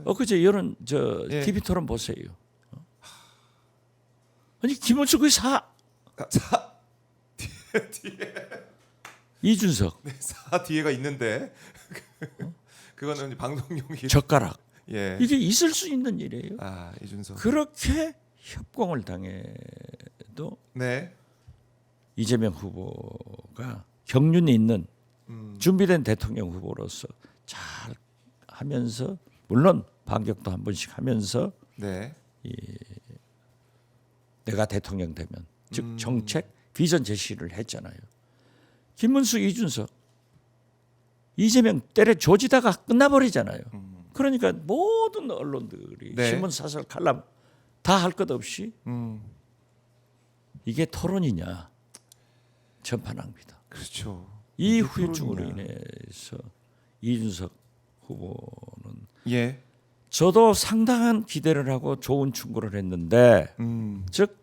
그제 여론 예. TV 토론 보세요. 아니 김문수 거의 사 뒤에 이준석 네, 4 뒤에가 있는데 그거는 이제 방송용이. 젓가락 예. 이게 있을 수 있는 일이에요. 아, 이준석. 그렇게 협공을 당해도 네. 이재명 후보가 경륜이 있는 준비된 대통령 후보로서 잘 하면서 물론 반격도 한 번씩 하면서 네. 내가 대통령 되면 즉 정책 비전 제시를 했잖아요. 김문수 이준석 이재명 때려 조지다가 끝나버리잖아요. 그러니까 모든 언론들이 네. 신문 사설 칼럼 다 할 것 없이 이게 토론이냐 전파낭비다. 그렇죠. 이 이게 후유증으로 토론이냐. 인해서 이준석 후보는 예. 저도 상당한 기대를 하고 좋은 충고를 했는데 즉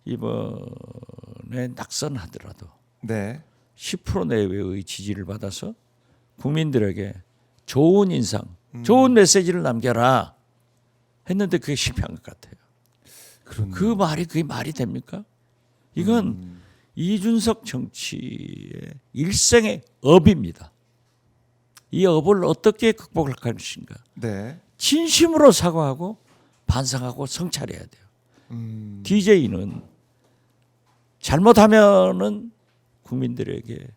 이번에 낙선하더라도 네. 10% 내외의 지지를 받아서 국민들에게 좋은 인상, 좋은 메시지를 남겨라 했는데 그게 실패한 것 같아요. 그런. 그 말이 그게 말이 됩니까? 이건 이준석 정치의 일생의 업입니다. 이 업을 어떻게 극복할 것인가? 네. 진심으로 사과하고 반성하고 성찰해야 돼요. DJ는 잘못하면은 국민들에게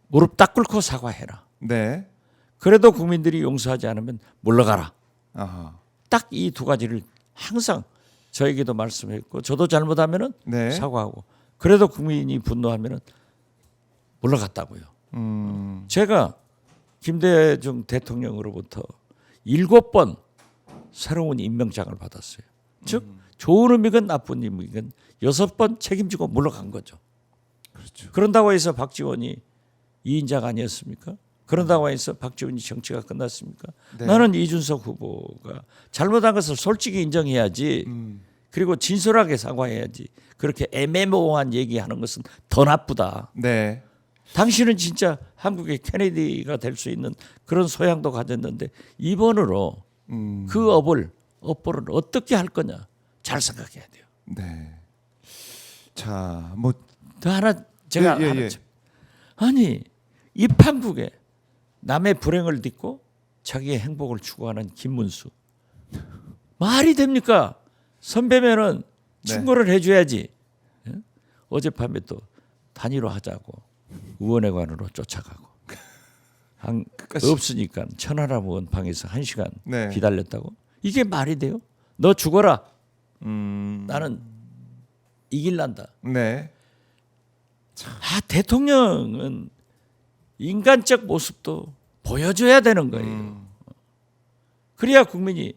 무릎 딱 꿇고 사과해라. 네. 그래도 국민들이 용서하지 않으면 물러가라. 아하. 딱 이 두 가지를 항상 저에게도 말씀했고 저도 잘못하면은 네. 사과하고 그래도 국민이 분노하면은 물러갔다고요. 제가 김대중 대통령으로부터 7번 새로운 임명장을 받았어요. 즉 좋은 의미건 나쁜 의미건 6번 책임지고 물러간 거죠. 그렇죠. 그런다고 해서 박지원이 2인자가 아니었습니까? 그런다고 해서 박지원이 정치가 끝났습니까? 네. 나는 이준석 후보가 잘못한 것을 솔직히 인정해야지. 그리고 진솔하게 사과해야지. 그렇게 애매모호한 얘기하는 것은 더 나쁘다. 네. 당신은 진짜 한국의 케네디가 될 수 있는 그런 소양도 가졌는데 이번으로 그 업보를 어떻게 할 거냐 잘 생각해야 돼요. 네. 자, 뭐 더 하나 제가 예, 예, 하나 예. 아니 이 판국에 남의 불행을 딛고 자기의 행복을 추구하는 김문수 말이 됩니까? 선배면은 네. 충고를 해줘야지. 예? 어젯밤에 또 단일화 하자고 의원회관으로 쫓아가고 없으니까 천하람 의원 방에서 1시간 네. 기다렸다고 이게 말이 돼요? 너 죽어라. 나는 이길란다. 네. 대통령은 인간적 모습도 보여줘야 되는 거예요. 그래야 국민이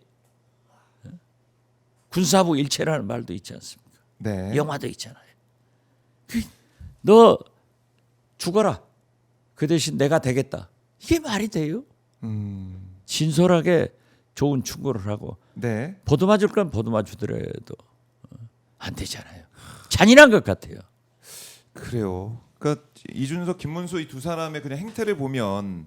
군사부 일체라는 말도 있지 않습니까? 네. 영화도 있잖아요. 너 죽어라. 그 대신 내가 되겠다. 이게 말이 돼요? 진솔하게 좋은 충고를 하고 네. 보듬어줄 건 보듬어주더라도 안 되잖아요. 잔인한 것 같아요. 그래요. 그러니까 이준석, 김문수 이 두 사람의 그냥 행태를 보면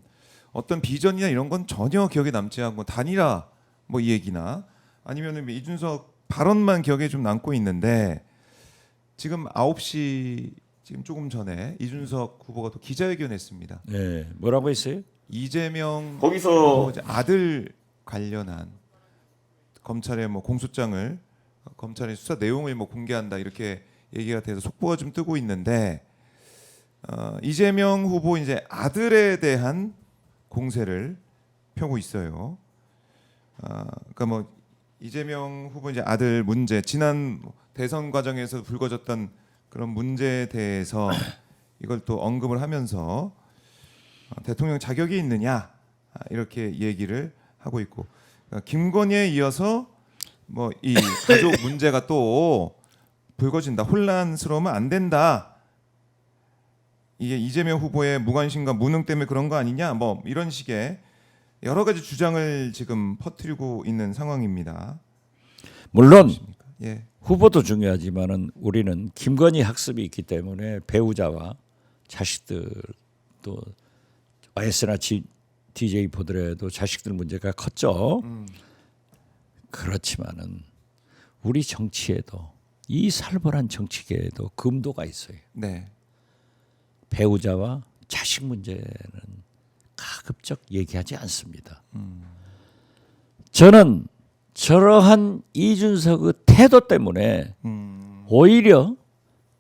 어떤 비전이나 이런 건 전혀 기억에 남지 않고 단일화 뭐 이 얘기나 아니면은 이준석 발언만 기억에 좀 남고 있는데 지금 9시 지금 조금 전에 이준석 후보가 또 기자회견했습니다. 네, 뭐라고 했어요? 이재명 거기서 뭐 이제 아들 관련한 검찰의 뭐 공소장을 검찰의 수사 내용을 뭐 공개한다 이렇게 얘기가 돼서 속보가 좀 뜨고 있는데 이재명 후보 이제 아들에 대한 공세를 펴고 있어요. 그러니까 뭐 이재명 후보 이제 아들 문제 지난 대선 과정에서 불거졌던 그런 문제에 대해서 이걸 또 언급을 하면서 대통령 자격이 있느냐 이렇게 얘기를 하고 있고 김건희에 이어서 뭐 이 가족 문제가 또 불거진다 혼란스러우면 안 된다 이게 이재명 후보의 무관심과 무능 때문에 그런 거 아니냐 뭐 이런 식의 여러 가지 주장을 지금 퍼뜨리고 있는 상황입니다. 물론 예. 후보도 중요하지만은 우리는 김건희 학습이 있기 때문에 배우자와 자식들도 YS나 DJ 보더라도 자식들 문제가 컸죠. 그렇지만은 우리 정치에도 이 살벌한 정치계에도 금도가 있어요. 네. 배우자와 자식 문제는 가급적 얘기하지 않습니다. 저는 저러한 이준석의 태도 때문에 오히려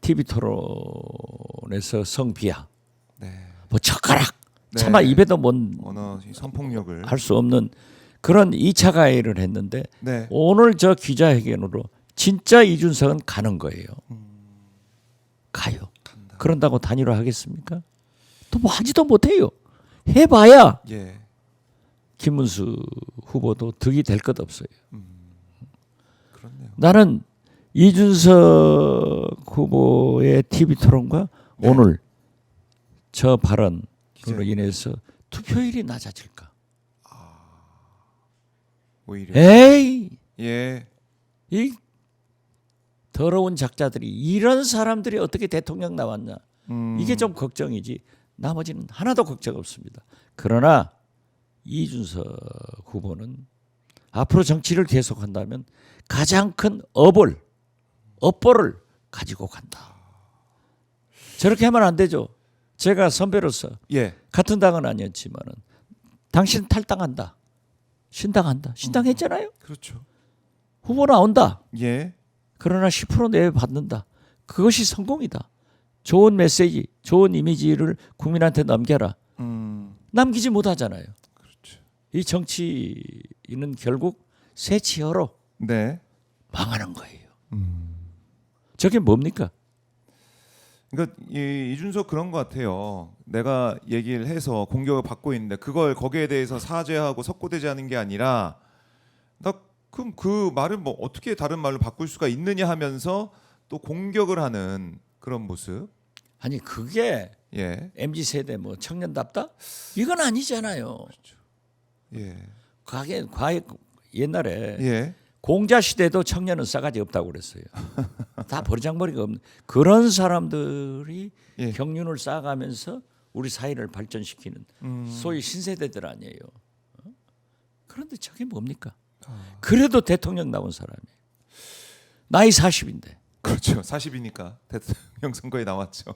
TV 토론에서 성비야, 네. 뭐 젓가락, 네. 차마 입에도 못 언어 선폭력을 할 수 없는 그런 2차 가해를 했는데 네. 오늘 저 기자회견으로 진짜 이준석은 가는 거예요. 가요. 간다. 그런다고 단일화하겠습니까? 또 뭐 하지도 못해요. 해봐야 예. 김문수 후보도 득이 될 것 없어요. 그렇네요. 나는 이준석 후보의 TV 토론과 네. 오늘 저 발언으로 기자회견. 인해서 투표율이 낮아질까? 오히려 에이, 예. 이 더러운 작자들이 이런 사람들이 어떻게 대통령 나왔냐? 이게 좀 걱정이지. 나머지는 하나도 걱정 없습니다. 그러나 이준석 후보는 앞으로 정치를 계속한다면 가장 큰 업보를 가지고 간다. 저렇게 하면 안 되죠. 제가 선배로서 예. 같은 당은 아니었지만은 당신 탈당한다. 신당한다. 신당했잖아요. 그렇죠. 후보 나온다. 예. 그러나 10% 내외 받는다. 그것이 성공이다. 좋은 메시지, 좋은 이미지를 국민한테 넘겨라. 남기지 못하잖아요. 그렇죠. 이 정치인은 결국 새치어로 네. 망하는 거예요. 저게 뭡니까? 그러니까 이준석 그런 것 같아요. 내가 얘기를 해서 공격을 받고 있는데 그걸 거기에 대해서 사죄하고 석고대죄하는 게 아니라 나 그럼 그 말을 뭐 어떻게 다른 말로 바꿀 수가 있느냐 하면서 또 공격을 하는 그런 모습. 아니 그게 예. MZ 세대 뭐 청년답다? 이건 아니잖아요. 예. 과거 옛날에 예. 공자 시대도 청년은 싸가지 없다고 그랬어요. 다 버르장머리가 없는 그런 사람들이 예. 경륜을 쌓아가면서 우리 사회를 발전시키는 소위 신세대들 아니에요. 어? 그런데 저게 뭡니까? 그래도 대통령 나온 사람이에요. 나이 40인데. 그렇죠. 40이니까 대통령 선거에 나왔죠.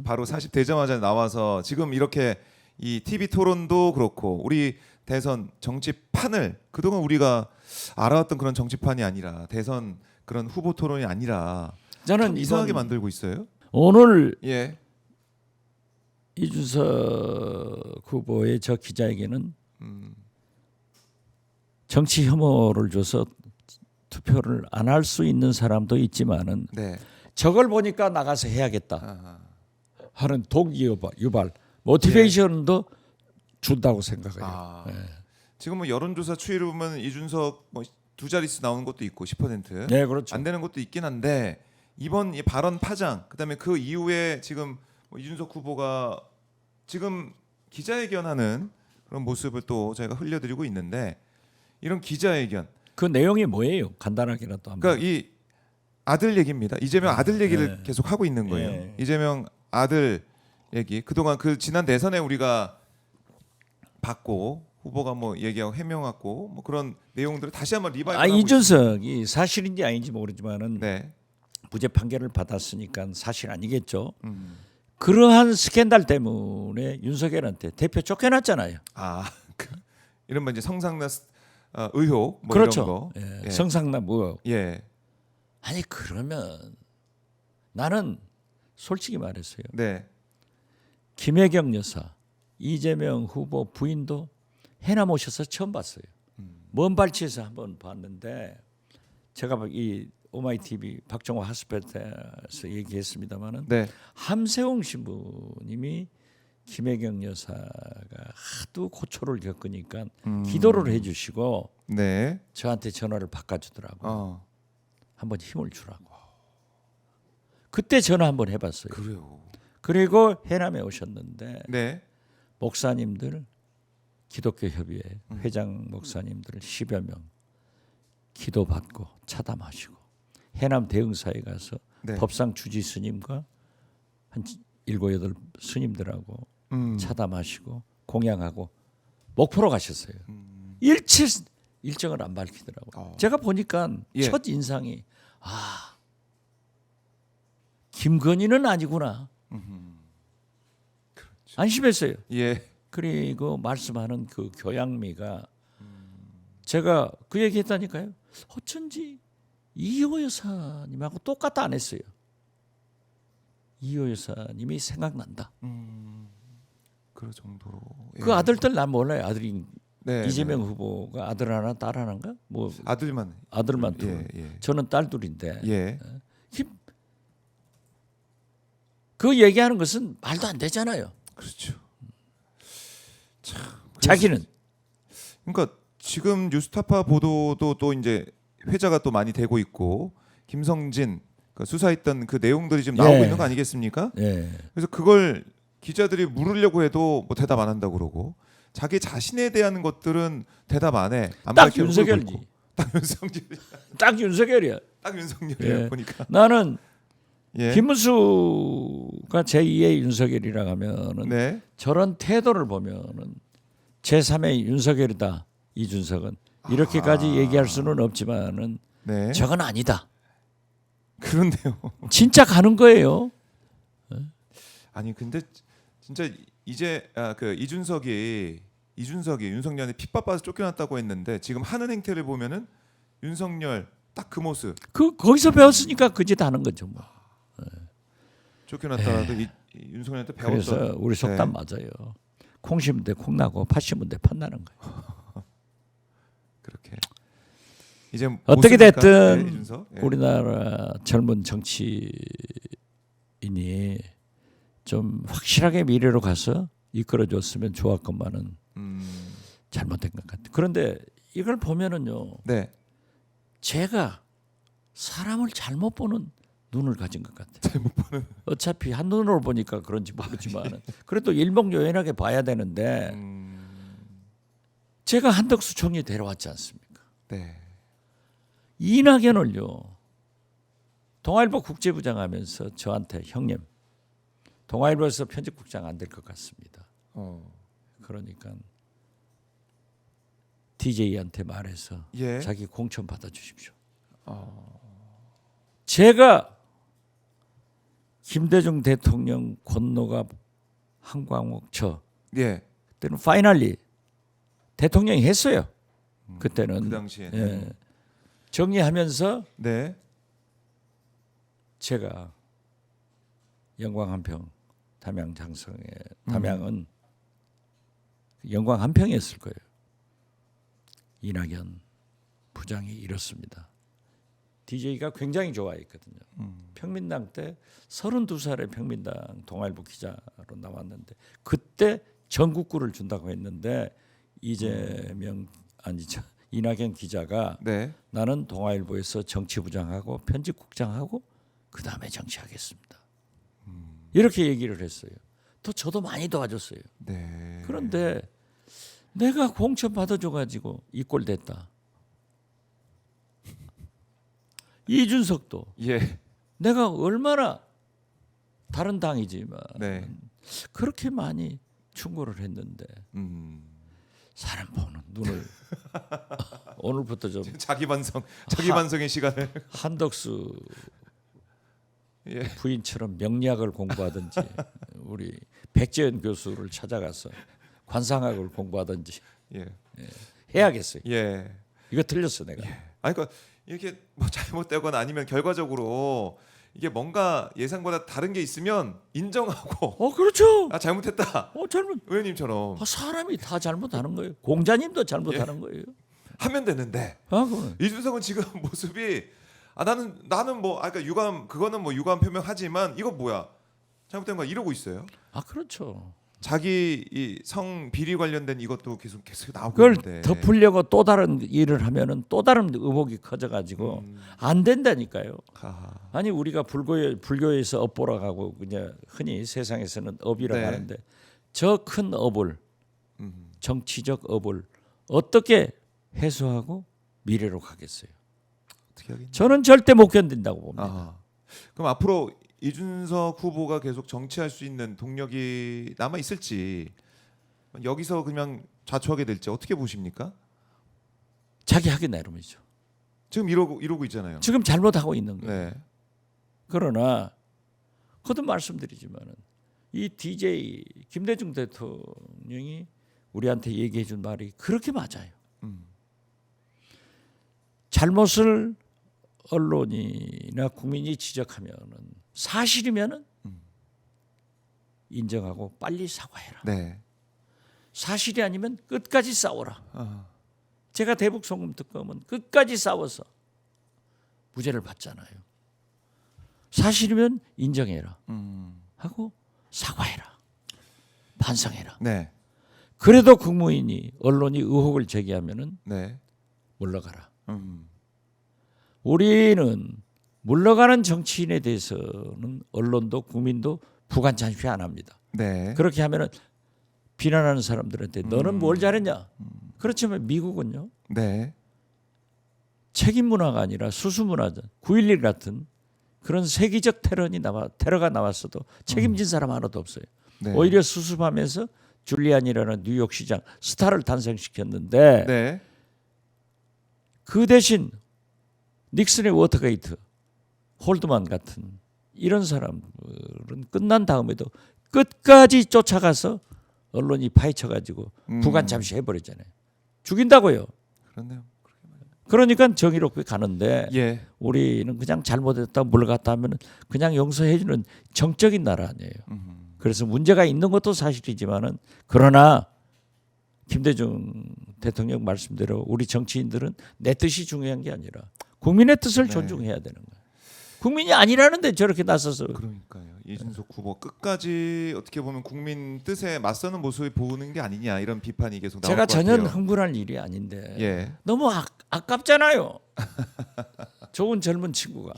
바로 40 되자마자 나와서 지금 이렇게 이 TV 토론도 그렇고 우리 대선 정치판을 그동안 우리가 알아왔던 그런 정치판이 아니라 대선 그런 후보 토론이 아니라 저는 이상하게 이번 만들고 있어요. 오늘 예. 이준석 후보의 저 기자에게는 정치 혐오를 줘서 투표를 안 할 수 있는 사람도 있지만은 네. 저걸 보니까 나가서 해야겠다 아하. 하는 동기 유발, 모티베이션도 준다고 생각해요. 아. 네. 지금 뭐 여론조사 추이를 보면 이준석 뭐 두 자릿수 나오는 것도 있고 10%. 네, 그렇죠. 안 되는 것도 있긴 한데 이번 이 발언 파장 그다음에 그 이후에 지금 뭐 이준석 후보가 지금 기자회견하는 그런 모습을 또 저희가 흘려드리고 있는데 이런 기자회견 그 내용이 뭐예요? 간단하게라도 한번. 그러니까 이 아들 얘기입니다. 이재명 아들 얘기를 네. 계속 하고 있는 거예요. 네. 이재명 아들 얘기 그동안 그 지난 대선에 우리가 받고 후보가 뭐 얘기하고 해명하고 뭐 그런 내용들을 다시 한번 리바이벌하고 이준석이 사실인지 아닌지 모르지만은 네. 무죄 판결을 받았으니까 사실 아니겠죠. 그러한 스캔들 때문에 윤석열한테 대표 쫓겨났잖아요. 아, 이런 뭐 이제 성상납 의혹 뭐 그렇죠. 이런 거. 예, 예. 성상납 의혹. 예. 아니 그러면 나는 솔직히 말했어요. 네. 김혜경 여사, 이재명 후보 부인도 해남 오셔서 처음 봤어요. 먼 발치에서 한번 봤는데 제가 이 오마이 TV 박정호 하스펠트에서 얘기했습니다마는 네. 함세웅 신부님이 김혜경 여사가 하도 고초를 겪으니까 기도를 해주시고 네. 저한테 전화를 바꿔주더라고. 한번 힘을 주라고. 그때 전화 한번 해봤어요. 그래요. 그리고 해남에 오셨는데 네. 목사님들 기독교 협의회 회장 목사님들 10여 명 기도받고 차담하시고 해남 대흥사에 가서 네. 법상 주지 스님과 한 7, 8 스님들하고 차담하시고 공양하고 목포로 가셨어요. 일정을 안 밝히더라고요. 제가 보니까 예. 첫 인상이 김건희는 아니구나. 안심했어요. 예. 그리고 말씀하는 그 교양미가 제가 그 얘기했다니까요. 어쩐지 이호 여사님하고 똑같다 안 했어요. 이호 여사님이 생각난다. 그 정도로. 그 아들들 난 몰라요. 아들이 네, 이재명 후보가 아들 하나 딸 하나인가? 뭐 아들만 둘. 예. 저는 딸 둘인데. 예. 그 얘기하는 것은 말도 안 되잖아요. 그렇죠. 참. 자기는 그러니까 지금 뉴스타파 보도도 또 이제 회자가 또 많이 되고 있고 김성진 그 수사했던 그 내용들이 지금 나오고 예. 있는 거 아니겠습니까? 예. 그래서 그걸 기자들이 물으려고 해도 뭐 대답 안 한다고 그러고 자기 자신에 대한 것들은 대답 안 해. 안 딱 밝히고 윤석열이지. 있고. 딱 윤석열. 딱 윤석열이야. 딱 윤석열이에요. 예. 보니까. 나는 예. 김문수가 제2의 윤석열이라 하면은 네. 저런 태도를 보면은 제3의 윤석열이다. 이준석은 이렇게까지 얘기할 수는 없지만은 네. 저건 아니다. 그런데요. 진짜 가는 거예요. 아니 근데 진짜 이제 그 이준석이 윤석열한테 핏바빠서 쫓겨났다고 했는데 지금 하는 행태를 보면은 윤석열 딱 그 모습 거기서 배웠으니까 그 짓 하는 거죠. 뭐. 쫓겨났다가도 윤석열한테 배웠던. 그래서 우리 속담 맞아요. 콩 심은 데 콩 나고 팥 심은 데 팥 나는 거예요. 그렇게 이제 어떻게 모습이니까, 됐든 네, 이준석. 예. 우리나라 젊은 정치인이 좀 확실하게 미래로 가서 이끌어줬으면 좋았건만은 잘못된 것 같아요. 그런데 이걸 보면은요, 네. 제가 사람을 잘못 보는 눈을 가진 것 같아요. 잘못 보는. 어차피 한 눈으로 보니까 그런지 모르지만 그래도 일목요연하게 봐야 되는데 제가 한덕수 총리 데려왔지 않습니까? 네. 이낙연을요, 동아일보 국제부장 하면서 저한테 형님, 동아일보에서 편집국장 안 될 것 같습니다. 그러니까 DJ한테 말해서 예. 자기 공천 받아주십시오. 제가 김대중 대통령, 권노갑, 한광옥 저 예. 그때는 파이널리 대통령이 했어요. 그때는 그 당시에. 예. 정리하면서 네. 제가 영광 한평 담양 장성에 담양은 영광 한평이었을 거예요. 이낙연 부장이 이렇습니다. DJ가 굉장히 좋아했거든요. 평민당 때 32살의 평민당 동아일보 기자로 나왔는데 그때 전국구를 준다고 했는데 이재명 이낙연 기자가 네. 나는 동아일보에서 정치부장하고 편집국장하고 그 다음에 정치하겠습니다. 이렇게 얘기를 했어요. 또 저도 많이 도와줬어요. 네. 그런데 내가 공천 받아줘가지고 이 꼴 됐다. 이준석도 예. 내가 얼마나 다른 당이지만 네. 그렇게 많이 충고를 했는데 사람 보는 눈을 오늘부터 좀 자기 반성의 시간을. 한덕수 예. 부인처럼 명리학을 공부하든지 우리 백재현 교수를 찾아가서 관상학을 공부하든지 예. 해야겠어요. 예. 이거 틀렸어 내가. 아니 그러니까 이렇게 뭐 잘못되거나 아니면 결과적으로 이게 뭔가 예상보다 다른 게 있으면 인정하고 그렇죠. 잘못했다. 잘못. 의원님처럼 사람이 다 잘못하는 거예요. 공자님도 잘못하는 거예요. 하면 되는데 그거는. 이준석은 지금 모습이 나는 뭐 그러니까 유감 그거는 뭐 유감 표명하지만 이거 뭐야 잘못된 거 이러고 있어요. 그렇죠. 자기 이 성 비리 관련된 이것도 계속 나오고 그걸 있는데 덮으려고 또 다른 일을 하면은 또 다른 의혹이 커져가지고 안 된다니까요. 아니 우리가 불교에서 업보라 하고 그냥 흔히 세상에서는 업이라고 네. 하는데 저 큰 업을 정치적 업을 어떻게 해소하고 미래로 가겠어요? 어떻게 하겠냐? 저는 절대 못 견딘다고 봅니다. 그럼 앞으로 이준석 후보가 계속 정치할 수 있는 동력이 남아 있을지 여기서 그냥 자초하게 될지 어떻게 보십니까? 자기 하기 나름이죠. 지금 이러고 있잖아요. 지금 잘못하고 있는 거예요. 네. 그러나 거듭 말씀드리지만은 이 DJ 김대중 대통령이 우리한테 얘기해 준 말이 그렇게 맞아요. 잘못을 언론이나 국민이 지적하면은 사실이면은 인정하고 빨리 사과해라. 네. 사실이 아니면 끝까지 싸워라. 아, 제가 대북 송금 특검은 끝까지 싸워서 무죄를 받잖아요. 사실이면 인정해라 하고 사과해라. 반성해라. 네. 그래도 국무인이 언론이 의혹을 제기하면은 네. 물러가라. 우리는 물러가는 정치인에 대해서는 언론도 국민도 부관 잠시 안 합니다. 네. 그렇게 하면은 비난하는 사람들한테 너는 뭘 잘했냐? 그렇지만 미국은요. 네. 책임 문화가 아니라 수수 문화죠. 9.11 같은 그런 세계적 테러가 나왔어도 책임진 사람 하나도 없어요. 네. 오히려 수습하면서 줄리안이라는 뉴욕 시장 스타를 탄생시켰는데 네. 그 대신 닉슨의 워터게이트, 홀드만 같은 이런 사람들은 끝난 다음에도 끝까지 쫓아가서 언론이 파헤쳐가지고 부관 잠시 해버렸잖아요. 죽인다고요. 그렇네요. 그러니까 정의롭게 가는데 예. 우리는 그냥 잘못했다 물러갔다 하면 그냥 용서해주는 정적인 나라 아니에요. 그래서 문제가 있는 것도 사실이지만은 그러나 김대중 대통령 말씀대로 우리 정치인들은 내 뜻이 중요한 게 아니라 국민의 뜻을 네. 존중해야 되는 거예요. 국민이 아니라는데 저렇게 나서서 그러니까요. 이준석 후보 끝까지 어떻게 보면 국민 뜻에 맞서는 모습을 보는 게 아니냐 이런 비판이 계속 나올 제가 것 전혀 같아요. 흥분할 일이 아닌데 예. 너무 아깝잖아요. 좋은 젊은 친구가.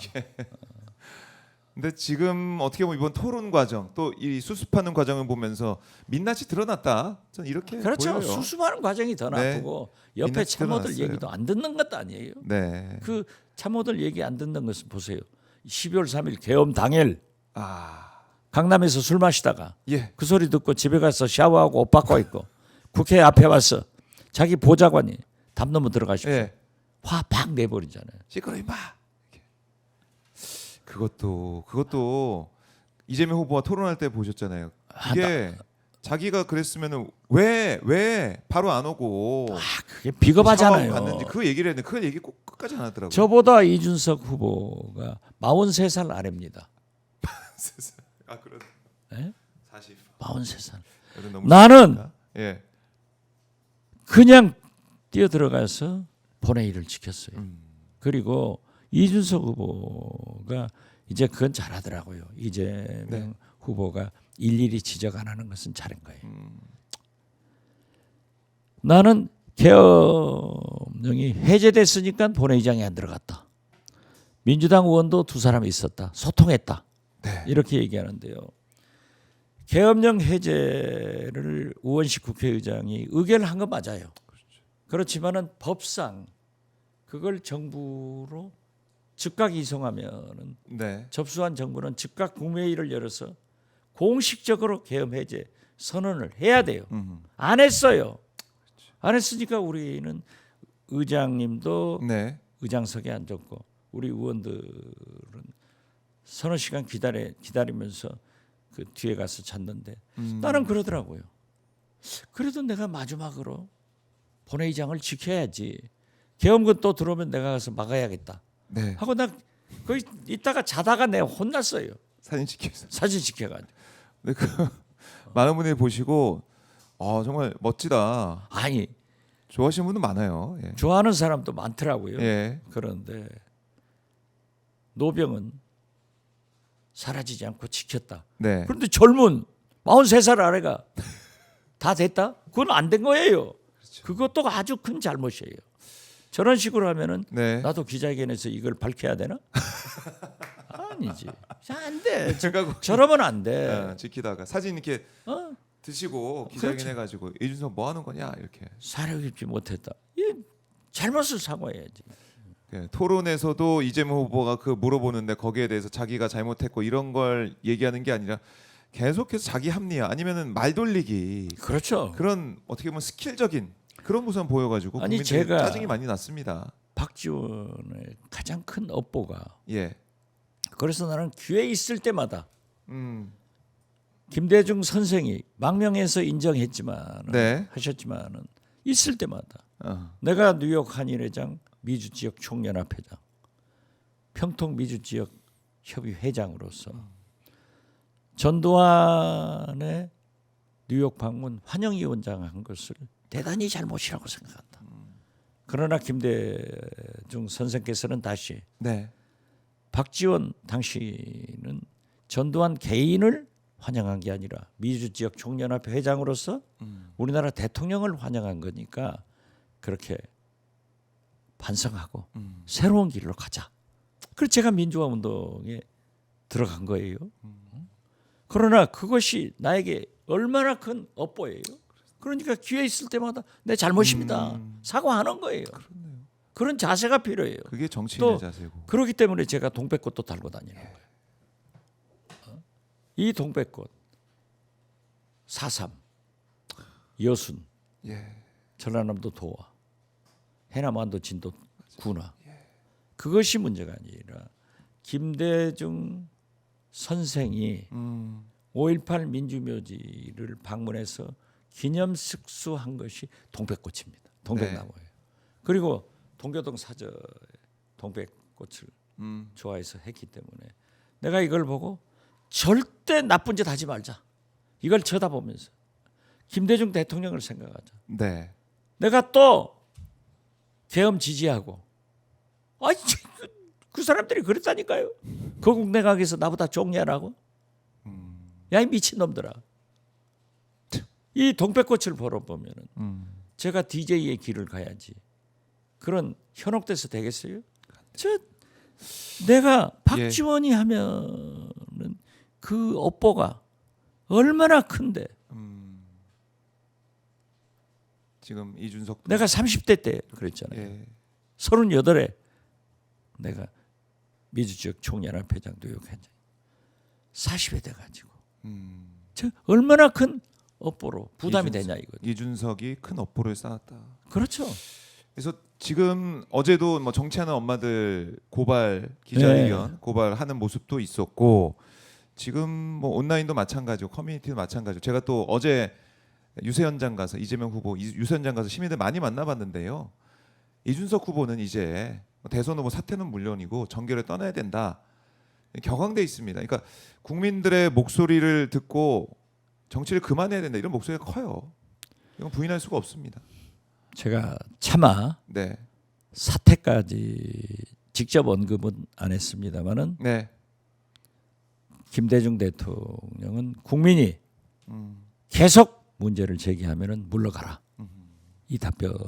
근데 지금 어떻게 보면 이번 토론 과정 또 이 수습하는 과정을 보면서 민낯이 드러났다. 저는 이렇게 그렇죠. 보여요. 수습하는 과정이 더 네. 나쁘고 옆에 민낯이 참모들 드러났어요. 얘기도 안 듣는 것도 아니에요. 네. 그 참모들 얘기 안 듣는 것은 보세요. 12월 3일 계엄 당일 아. 강남에서 술 마시다가 예. 그 소리 듣고 집에 가서 샤워하고 옷 바꿔 입고 국회 앞에 와서 자기 보좌관이 담 넘어 들어가십시오. 예. 화 팍 내버리잖아요. 시끄러 임마. 이렇게. 그것도 이재명 후보와 토론할 때 보셨잖아요. 이게 자기가 그랬으면은 왜 바로 안 오고 그게 비겁하잖아요. 샤워하고 갔는지 그 얘기를 했는데 그 얘기 꼭 끝까지 안 하더라고요. 저보다 이준석 후보가 43살 아래입니다. 아 그런. 예? 40. 43살. 너무 나는 심합니다. 예. 그냥 뛰어들어가서 본회의를 지켰어요. 그리고 이준석 후보가 이제 그건 잘하더라고요. 이재명 네. 후보가 일일이 지적 안 하는 것은 잘한 거예요. 나는 계엄령이 해제됐으니까 본회의장에 안 들어갔다. 민주당 의원도 두 사람이 있었다. 소통했다. 네. 이렇게 얘기하는데요. 계엄령 해제를 우원식 국회의장이 의결을 한 거 맞아요. 그렇지만은 법상 그걸 정부로 즉각 이송하면은 네. 접수한 정부는 즉각 국무회의를 열어서 공식적으로 계엄 해제 선언을 해야 돼요. 안 했어요. 안 했으니까 우리는 의장님도 네. 의장석에 앉았고 우리 의원들은 서너 시간 기다리면서 그 뒤에 가서 잤는데 나는 그러더라고요. 그래도 내가 마지막으로 본회의장을 지켜야지. 계엄군 또 들어오면 내가 가서 막아야겠다. 네. 하고 나 거기 있다가 자다가 내가 혼났어요. 사진 찍히고. 사진 지켜가지고. 네, 그 많은 분들이 보시고 정말 멋지다. 아니 좋아하시는 분도 많아요. 예. 좋아하는 사람도 많더라고요. 예. 그런데 노병은 사라지지 않고 지켰다. 네. 그런데 젊은 43살 아래가 다 됐다? 그건 안 된 거예요. 그것도 아주 큰 잘못이에요. 저런 식으로 하면은 네. 나도 기자회견에서 이걸 밝혀야 되나? 아니지. 안 돼. 생각하고 저러면 안 돼. 지키다가 사진 이렇게 어? 드시고 기자회견 그렇죠. 해가지고 이준석 뭐 하는 거냐 이렇게. 사려 깊지 못했다. 이 잘못을 사과해야지. 예, 토론에서도 이재명 후보가 그 물어보는데 거기에 대해서 자기가 잘못했고 이런 걸 얘기하는 게 아니라 계속해서 자기 합리화 아니면은 말 돌리기 그렇죠. 그런 어떻게 보면 스킬적인 그런 모습 보여가지고 아니, 국민들이 제가 짜증이 많이 났습니다. 박지원의 가장 큰 업보가 예. 그래서 나는 기회 있을 때마다 음. 김대중 선생이 망명해서 인정했지만 네. 하셨지만은 있을 때마다 내가 내가 뉴욕 한일회장 미주 지역 총연합회장 평통 미주 지역 협의 회장으로서 전두환의 뉴욕 방문 환영위원장 한 것을 대단히 잘못이라고 생각한다. 그러나 김대중 선생께서는 다시 네. 박지원 당시는 전두환 개인을 환영한 게 아니라 미주 지역 총연합회 회장으로서 우리나라 대통령을 환영한 거니까 그렇게 반성하고 새로운 길로 가자. 그래서 제가 민주화 운동에 들어간 거예요. 그러나 그것이 나에게 얼마나 큰 업보예요. 그러니까 기회 있을 때마다 내 잘못입니다. 사과하는 거예요. 그런 자세가 필요해요. 그게 정치인의 또 자세고. 그렇기 때문에 제가 동백꽃도 달고 다니는 거예요. 이 동백꽃 4.3 여순 예. 전라남도 도화 해남완도 진도 군화 그것이 문제가 아니라 김대중 선생이 5.18 민주묘지를 방문해서 기념식수한 것이 동백꽃입니다. 동백나무예요. 그리고 동교동 사저에 동백꽃을 좋아해서 했기 때문에 내가 이걸 보고 절대 나쁜 짓 하지 말자. 이걸 쳐다보면서 김대중 대통령을 생각하자. 네. 내가 또 계엄 지지하고 아니 그 사람들이 그랬다니까요. 거국 내각에서 나보다 종례하라고. 야 이 미친놈들아. 이 동백꽃을 보러 보면은 제가 DJ의 길을 가야지. 그런 현혹돼서 되겠어요? 저 내가 박지원이 하면은 그 업보가 얼마나 큰데. 지금 이준석도 내가 30대 때 그랬잖아요. 예. 38에 내가 미주 지역 총연합회장도 욕했잖아요. 40에 돼가지고 저 얼마나 큰 업보로 부담이 되냐 이거. 이준석이 큰 업보를 쌓았다. 그렇죠. 그래서 지금 어제도 뭐 정치하는 엄마들 고발 기자회견 고발하는 모습도 있었고 지금 뭐 온라인도 마찬가지고 커뮤니티도 마찬가지고 제가 또 어제 유세현장 가서 이재명 후보 유세현장 가서 시민들 많이 만나봤는데요. 이준석 후보는 이제 대선 후보 사퇴는 물론이고 정계를 떠나야 된다. 격앙돼 있습니다. 그러니까 국민들의 목소리를 듣고 정치를 그만해야 된다 이런 목소리가 커요. 이건 부인할 수가 없습니다. 제가 차마 네. 사태까지 직접 언급은 안 했습니다만은 네. 김대중 대통령은 국민이 계속 문제를 제기하면은 물러가라. 이 답변으로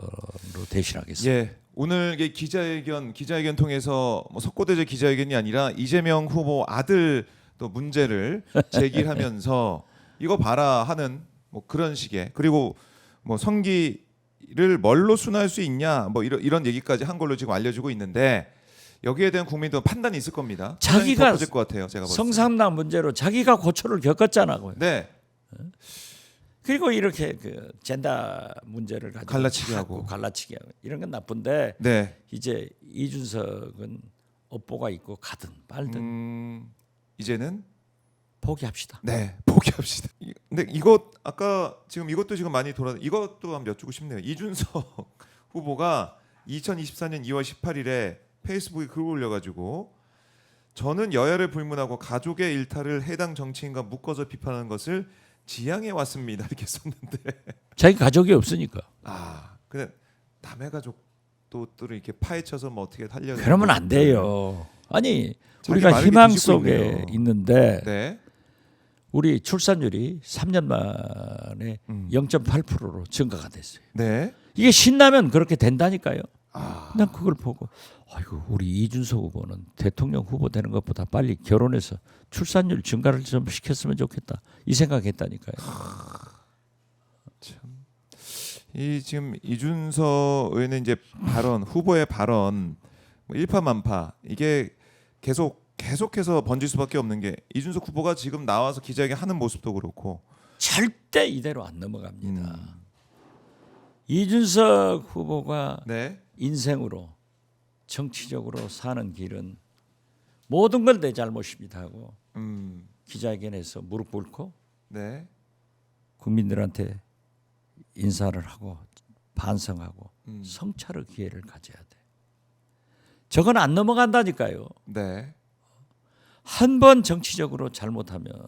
대신하겠습니다. 예. 오늘 이게 기자회견 통해서 뭐 석고대제 기자회견이 아니라 이재명 후보 아들 또 문제를 제기하면서 이거 봐라 하는 뭐 그런 식의 그리고 뭐 성기를 뭘로 순화할 수 있냐 뭐 이런 얘기까지 한 걸로 지금 알려지고 있는데 여기에 대한 국민도 판단이 있을 겁니다. 자기가 것 같아요. 제가 봤을 때. 성삼남 문제로 자기가 고초를 겪었잖아요. 네. 그리고 이렇게 그 젠더 문제를 가지고 갈라치기 자꾸 하고. 갈라치기 하고 이런 건 나쁜데 네. 이제 이준석은 업보가 있고 가든 말든 이제는 포기합시다. 네 포기합시다. 근데 이것 아까 지금 이것도 지금 많이 이것도 한번 여쭙고 싶네요. 이준석 후보가 2024년 2월 18일에 페이스북에 글을 올려가지고 저는 여야를 불문하고 가족의 일탈을 해당 정치인과 묶어서 비판하는 것을 지향해 왔습니다 이렇게 썼는데 자기 가족이 없으니까. 근데 남의 가족도 이렇게 파헤쳐서 뭐 어떻게 하려고 그러면 안 돼요. 아니 자기 우리가 말을 희망 뒤집고 속에 있네요. 있는데 네. 우리 출산율이 3년 만에 0.8%로 증가가 됐어요. 네. 이게 신나면 그렇게 된다니까요. 난 그걸 보고 아이고 우리 이준석 후보는 대통령 후보 되는 것보다 빨리 결혼해서 출산율 증가를 좀 시켰으면 좋겠다 이 생각했다니까요. 이 지금 이준석 의원의 이제 발언 후보의 발언 뭐 일파만파 이게 계속 계속해서 번질 수밖에 없는 게 이준석 후보가 지금 나와서 기자회견 하는 모습도 그렇고 절대 이대로 안 넘어갑니다. 이준석 후보가 네. 인생으로 정치적으로 사는 길은 모든 걸 내 잘못입니다 하고 기자회견에서 무릎 꿇고 네. 국민들한테 인사를 하고 반성하고 성찰의 기회를 가져야 돼. 저건 안 넘어간다니까요. 네. 한 번 정치적으로 잘못하면은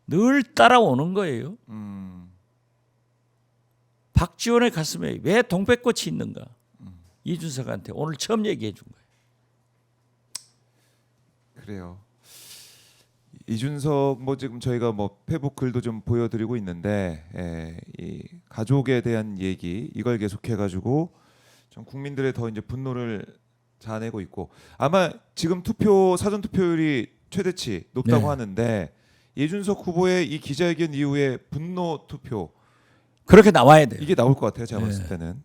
늘 따라오는 거예요. 박지원의 가슴에 왜 동백꽃이 있는가? 이준석한테 오늘 처음 얘기해 준 거예요. 그래요. 이준석 뭐 지금 저희가 뭐 페북 글도 좀 보여드리고 있는데 이 가족에 대한 얘기 이걸 계속해 가지고 좀 국민들의 더 이제 분노를 자아내고 있고 아마 지금 투표 사전 투표율이 최대치 높다고 네. 하는데 이준석 후보의 이 기자회견 이후에 분노 투표 그렇게 나와야 돼요. 이게 나올 것 같아요. 제가 네. 봤을 때는.